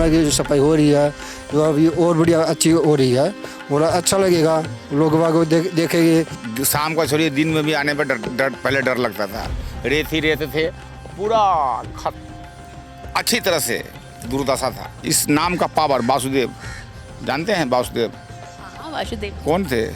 यमुना की जो सफाई हो रही है जो अभी और बढ़िया अच्छी हो रही है और अच्छा लगेगा, लोग बाग देखेंगे। शाम को छोड़िए दिन में भी आने पर पहले डर लगता था, रेत ही रेत थे, पूरा अच्छी तरह से दुर्दशा था। इस नाम का पावर वासुदेव, जानते हैं वासुदेव? हाँ, वासुदेव कौन थे?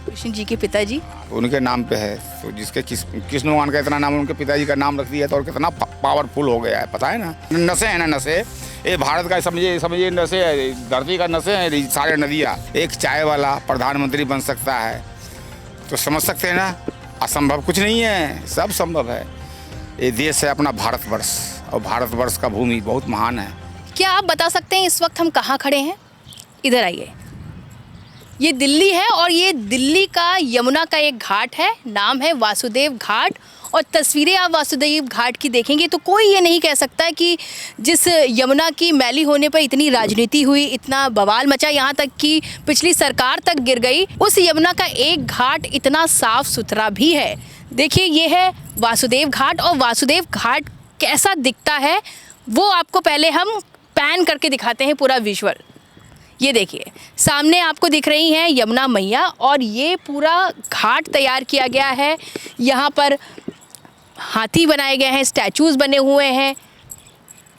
कृष्ण जी के पिताजी। उनके नाम पे है, तो जिसके कृष्ण भगवान का इतना नाम उनके पिताजी का नाम रख दिया तो और कितना पावरफुल हो गया है, पता है ना। नशे हैं ना, नशे ये भारत का समझिए नशे है, धरती का नशे है सारे नदियाँ। एक चाय वाला प्रधानमंत्री बन सकता है तो समझ सकते हैं ना, असंभव कुछ नहीं है, सब संभव है। ये देश है अपना भारतवर्ष और भारतवर्ष का भूमि बहुत महान है। क्या आप बता सकते हैं इस वक्त हम कहाँ खड़े हैं? इधर आइए। ये दिल्ली है और ये दिल्ली का यमुना का एक घाट है, नाम है वासुदेव घाट। और तस्वीरें आप वासुदेव घाट की देखेंगे तो कोई ये नहीं कह सकता कि जिस यमुना की मैली होने पर इतनी राजनीति हुई, इतना बवाल मचा, यहाँ तक कि पिछली सरकार तक गिर गई, उस यमुना का एक घाट इतना साफ सुथरा भी है। देखिए ये है वासुदेव घाट और वासुदेव घाट कैसा दिखता है वो आपको पहले हम पैन करके दिखाते हैं पूरा विजुअल। ये देखिए सामने आपको दिख रही हैं यमुना मैया और ये पूरा घाट तैयार किया गया है। यहाँ पर हाथी बनाए गए हैं, स्टैचूज़ बने हुए हैं,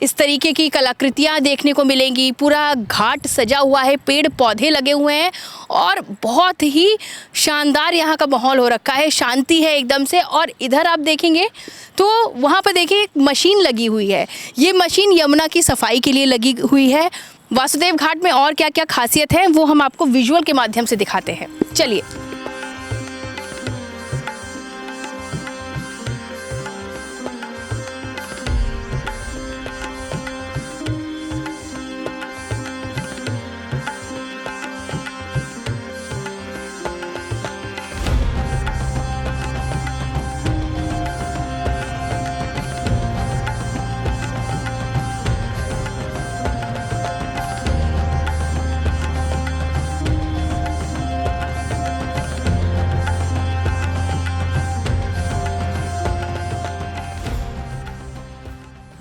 इस तरीके की कलाकृतियाँ देखने को मिलेंगी। पूरा घाट सजा हुआ है, पेड़ पौधे लगे हुए हैं और बहुत ही शानदार यहाँ का माहौल हो रखा है, शांति है एकदम से। और इधर आप देखेंगे तो वहाँ पर देखिए एक मशीन लगी हुई है, ये मशीन यमुना की सफाई के लिए लगी हुई है। वासुदेव घाट में और क्या क्या खासियत है वो हम आपको विजुअल के माध्यम से दिखाते हैं, चलिए।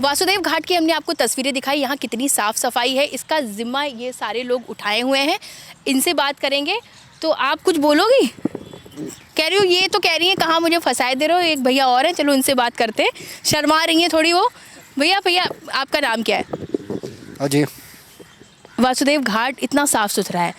वासुदेव घाट की हमने आपको तस्वीरें दिखाई, यहाँ कितनी साफ़ सफाई है, इसका जिम्मा ये सारे लोग उठाए हुए हैं। इनसे बात करेंगे तो आप कुछ बोलोगी? कह रही हो, ये तो कह रही हैं कहाँ मुझे फंसाए दे रहे हो। एक भैया और हैं, चलो उनसे बात करते हैं, शर्मा रही हैं थोड़ी वो। भैया आपका नाम क्या है? अजय। वासुदेव घाट इतना साफ़ सुथरा है,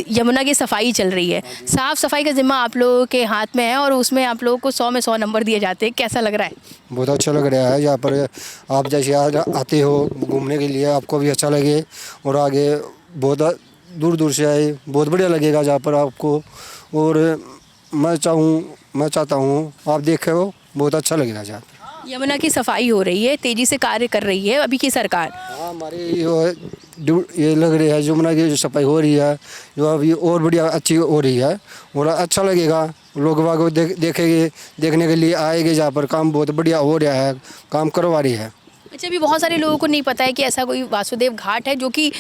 यमुना की सफाई चल रही है, साफ़ सफाई का जिम्मा आप लोगों के हाथ में है और उसमें आप लोगों को 100 में 100 नंबर दिए जाते हैं, कैसा लग रहा है? बहुत अच्छा लग रहा है। यहाँ पर आप जैसे आते हो घूमने के लिए आपको भी अच्छा लगे और आगे बहुत दूर दूर से आए, बहुत बढ़िया लगेगा यहाँ पर आपको। और मैं चाहता हूँ आप देखे हो, बहुत अच्छा लगेगा यहाँ पर। यमुना की सफाई हो रही है, तेज़ी से कार्य कर रही है अभी की सरकार। हाँ, हमारे ये लग रही है यमुना की जो सफाई हो रही है जो अभी और बढ़िया अच्छी हो रही है और अच्छा लगेगा, लोग बाग देखेंगे, देखने के लिए आएंगे। यहाँ पर काम बहुत बढ़िया हो रहा है, काम करवा रही है। अच्छा, अभी बहुत सारे लोगों को नहीं पता है कि ऐसा कोई वासुदेव घाट है जो कि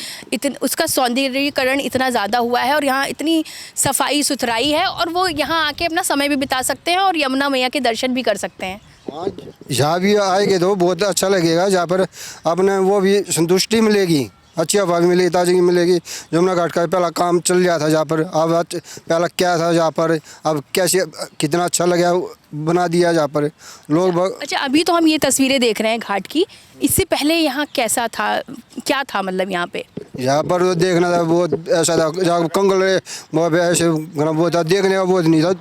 उसका सौंदर्यीकरण इतना ज़्यादा हुआ है और यहाँ इतनी सफाई सुथराई है और वो यहाँ आके अपना समय भी बिता सकते हैं और यमुना मैया के दर्शन भी कर सकते हैं। हाँ, यहाँ भी आएंगे तो बहुत अच्छा लगेगा, जहाँ पर अपने वो भी संतुष्टि मिलेगी, अच्छी हवा भी मिलेगी, ताजगी मिलेगी। यमुना घाट का पहला काम चल रहा था जहाँ पर, अब पहला क्या था जहाँ पर, अब कैसे कितना अच्छा लगा बना दिया जहाँ पर लोग। अच्छा, अभी तो हम ये तस्वीरें देख रहे हैं घाट की, इससे पहले यहाँ कैसा था, क्या था मतलब यहाँ पे? यहाँ पर तो देखना था बहुत ऐसा था, जहाँ कंगल ऐसे वो था, देखने का बहुत नहीं था,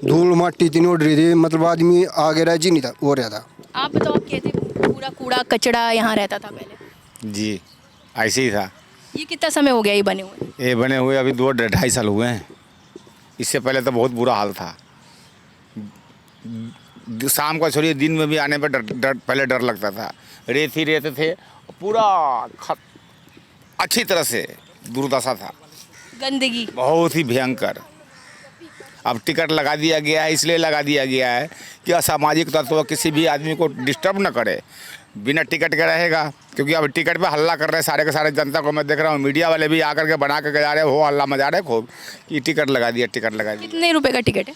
धूल मट्टी तीन उड़ रही थी, मतलब आदमी आगे रह जी नहीं था हो रहा था। आप बताओ, आप कहते पूरा कूड़ा कचड़ा यहाँ रहता था पहले? जी ऐसे ही था। ये कितना समय हो गया ये बने हुए? ये बने हुए अभी 2-2.5 साल हुए हैं, इससे पहले तो बहुत बुरा हाल था। शाम को छोड़िए दिन में भी आने पर पहले डर लगता था, रेत ही रेत थे, पूरा अच्छी तरह से दुर्दशा था, गंदगी बहुत ही भयंकर। अब टिकट लगा दिया गया है, इसलिए लगा दिया गया है कि असामाजिक तत्व किसी भी आदमी को डिस्टर्ब न करे, बिना टिकट के रहेगा। क्योंकि अब टिकट पे हल्ला कर रहे हैं सारे के सारे, जनता को मैं देख रहा हूँ, मीडिया वाले भी आकर के बना के जा रहे हैं, वो हल्ला मचा रहे खूब कि टिकट लगा दिया, टिकट लगा दिया। कितने रुपए का टिकट है?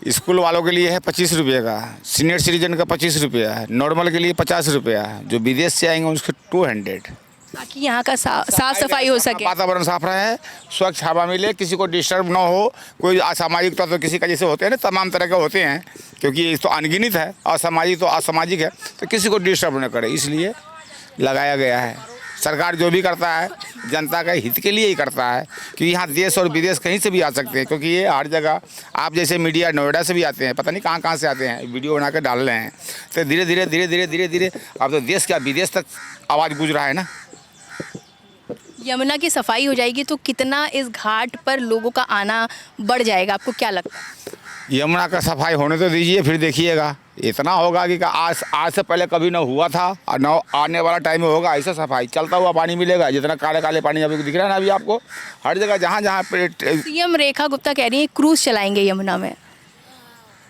स्कूल वालों के लिए है 25 रुपये का, सीनियर सिटीजन का 25 रुपया है, नॉर्मल के लिए 50 रुपया है, जो विदेश से आएंगे उसके 200। ताकि यहाँ का साफ सफाई हो सके। वातावरण साफ रहे, स्वच्छ हवा मिले, किसी को डिस्टर्ब ना हो, कोई असामाजिक तत्व किसी का जैसे होते हैं ना, तमाम तरह के होते हैं, क्योंकि ये तो अनगिनत है, असामाजिक तो असामाजिक है, तो किसी को डिस्टर्ब न करे, इसलिए लगाया गया है। सरकार जो भी करता है जनता के हित के लिए ही करता है, क्योंकि यहाँ देश और विदेश कहीं से भी आ सकते हैं, क्योंकि ये हर जगह, आप जैसे मीडिया नोएडा से भी आते हैं, पता नहीं कहाँ से आते हैं, वीडियो बना के डाल रहे हैं, तो धीरे धीरे अब तो देश का विदेश तक आवाज़ गूंज रहा है ना। यमुना की सफाई हो जाएगी तो कितना इस घाट पर लोगों का आना बढ़ जाएगा, आपको क्या लगता है? यमुना का सफाई होने तो दीजिए, फिर देखिएगा इतना होगा कि आज से पहले कभी ना हुआ था और न आने वाला टाइम में होगा। ऐसा सफाई चलता हुआ पानी मिलेगा, जितना काले काले पानी अभी दिख रहा है ना अभी आपको, हर जगह जहाँ पे। सीएम रेखा गुप्ता कह रही है क्रूज चलाएंगे यमुना में।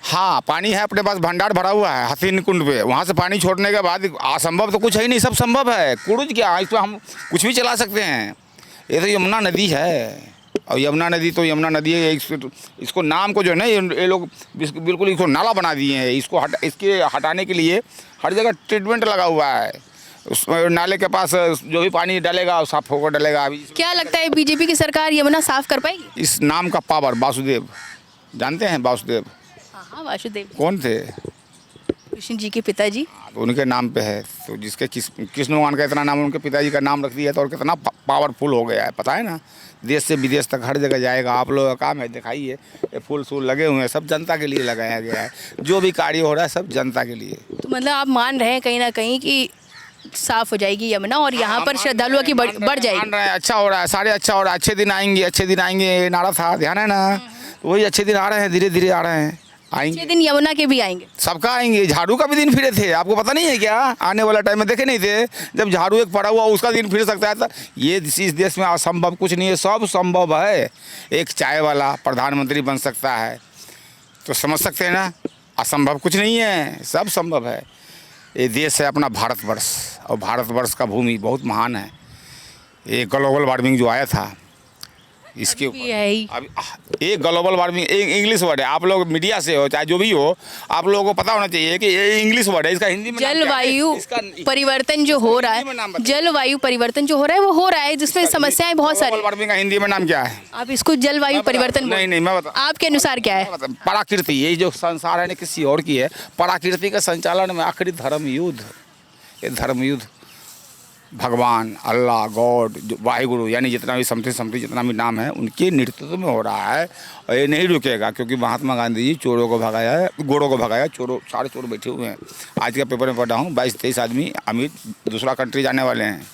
हाँ, पानी है अपने पास, भंडार भरा हुआ है हसीन कुंड पे, वहाँ से पानी छोड़ने के बाद असंभव तो कुछ है ही नहीं, सब संभव है। क्रूज क्या, इस पर हम कुछ भी चला सकते हैं। ये तो यमुना नदी है, और यमुना नदी है, इसको नाम को जो है ना ये लोग बिल्कुल इसको नाला बना दिए हैं। इसके हटाने के लिए हर जगह ट्रीटमेंट लगा हुआ है। उस नाले के पास जो भी पानी डालेगा साफ होकर डालेगा। अभी क्या लगता है बीजेपी की सरकार यमुना साफ कर पाएगी? इस नाम का पावर, वासुदेव, जानते हैं वासुदेव? हाँ, वासुदेव कौन थे? कृष्ण जी के पिताजी। तो उनके नाम पे है, तो जिसके कृष्ण भगवान का इतना नाम, उनके पिताजी का नाम रख दिया, तो और कितना पावरफुल हो गया है, पता है ना। देश से विदेश तक हर जगह जाएगा। आप लोगों का काम है, दिखाइए ये फूल लगे हुए हैं, सब जनता के लिए लगाया गया है। जो भी कार्य हो रहा है सब जनता के लिए। तो मतलब आप मान रहे हैं कहीं ना कहीं कि साफ हो जाएगी यमुना और यहाँ पर श्रद्धालुओं की बढ़ जाएगी? मान रहे हैं, अच्छा हो रहा है, सारे अच्छा हो रहा है, अच्छे दिन आएंगे नारा था, ध्यान है ना। तो वही अच्छे दिन आ रहे हैं, धीरे धीरे आ रहे हैं, आएंगे। अच्छे दिन यमुना के भी आएंगे, सबका आएंगे। झाड़ू का भी दिन फिरे थे, आपको पता नहीं है क्या? आने वाला टाइम में देखे नहीं थे, जब झाड़ू एक पड़ा हुआ उसका दिन फिर सकता है। तो ये इस देश में असंभव कुछ नहीं है, सब संभव है। एक चाय वाला प्रधानमंत्री बन सकता है, तो समझ सकते हैं ना, असंभव कुछ नहीं है, सब संभव है। ये देश है अपना भारतवर्ष, और भारतवर्ष का भूमि बहुत महान है। ये ग्लोबल वार्मिंग जो आया था इसके ऊपर, अब एक ग्लोबल वार्मिंग एक इंग्लिश वर्ड है, आप लोग मीडिया से हो चाहे जो भी हो, आप लोगों को पता होना चाहिए कि ये इंग्लिश वर्ड है, इसका हिंदी में जलवायु परिवर्तन जो हो रहा है, जलवायु परिवर्तन जो हो रहा है वो हो रहा है, जिसमें समस्याएं बहुत सारी। ग्लोबल वार्मिंग का हिंदी में नाम क्या है? आप इसको जलवायु परिवर्तन नहीं मैं बता, आपके अनुसार क्या है? प्रकृति, ये जो संसार है ना किसी और की है, प्रकृति के संचालन में आखिरी धर्म युद्ध, ये धर्म युद्ध भगवान, अल्लाह, गॉड, वाहिगुरु, यानी जितना भी समथिंग जितना भी नाम है उनके नेतृत्व में हो रहा है। और ये नहीं रुकेगा, क्योंकि महात्मा गांधी जी चोरों को भगाया है, गोरों को भगाया, सारे चोर बैठे हुए हैं। आज का पेपर में पढ़ा हूँ 22-23 आदमी अमीर दूसरा कंट्री जाने वाले हैं,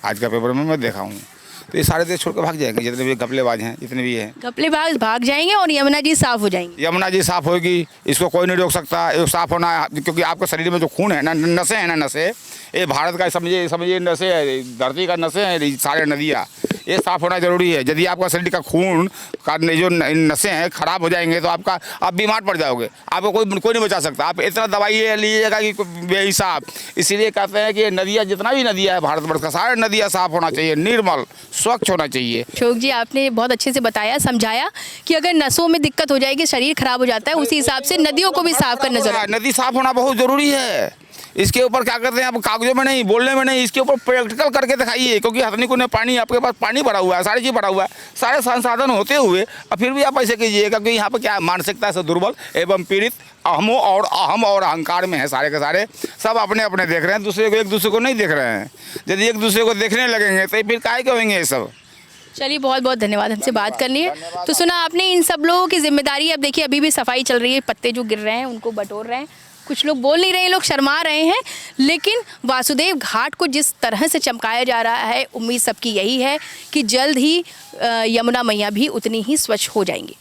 आज का पेपर में मैं देखा हूँ। तो ये सारे देश छोड़ कर भाग जाएंगे, जितने भी घपलेबाज हैं, जितने भी हैं घपलेबाज भाग जाएंगे और यमुना जी साफ हो जाएंगे। यमुना जी साफ होगी, इसको कोई नहीं रोक सकता। ये साफ होना, क्योंकि आपके शरीर में जो खून है ना, नसें हैं ना, नसें, ये भारत का समझिए नसें है, धरती का नसें हैं, सारे नदियाँ, ये साफ होना जरूरी है। यदि आपका शरीर का खून का जो नसें हैं खराब हो जाएंगे तो आप बीमार पड़ जाओगे, आपको कोई नहीं बचा सकता। आप इतना दवाई लीजिएगा कि बेहिसाब। इसीलिए कहते हैं कि नदियाँ, जितना भी नदियाँ है भारतवर्ष का, सारे नदियाँ साफ होना चाहिए, निर्मल स्वच्छ होना चाहिए। अशोक जी, आपने बहुत अच्छे से बताया, समझाया कि अगर नसों में दिक्कत हो जाएगी, शरीर खराब हो जाता है, उसी हिसाब से नदियों को भी साफ करना जरूरी है। नदी साफ होना बहुत जरूरी है। इसके ऊपर क्या करते हैं आप, कागजों में नहीं, बोलने में नहीं, इसके ऊपर प्रैक्टिकल करके दिखाइए। क्योंकि हथनी को पानी, आपके पास पानी भरा हुआ है, सारी चीज़ भरा हुआ है, सारे संसाधन होते हुए और फिर भी आप ऐसे कीजिएगा। क्योंकि यहाँ पर क्या मानसिकता से दुर्बल एवं पीड़ित, अहम और अहंकार में है सारे के सारे, सब अपने अपने देख रहे हैं, एक दूसरे को नहीं देख रहे हैं। यदि एक दूसरे को देखने लगेंगे तो फिर काहे के होंगे ये सब। चलिए, बहुत बहुत धन्यवाद हमसे बात करनी है। तो सुना आपने इन सब लोगों की जिम्मेदारी। अब देखिए अभी भी सफाई चल रही है, पत्ते जो गिर रहे हैं उनको बटोर रहे हैं, कुछ लोग बोल नहीं रहे हैं, लोग शर्मा रहे हैं, लेकिन वासुदेव घाट को जिस तरह से चमकाया जा रहा है, उम्मीद सबकी यही है कि जल्द ही यमुना मैया भी उतनी ही स्वच्छ हो जाएंगी।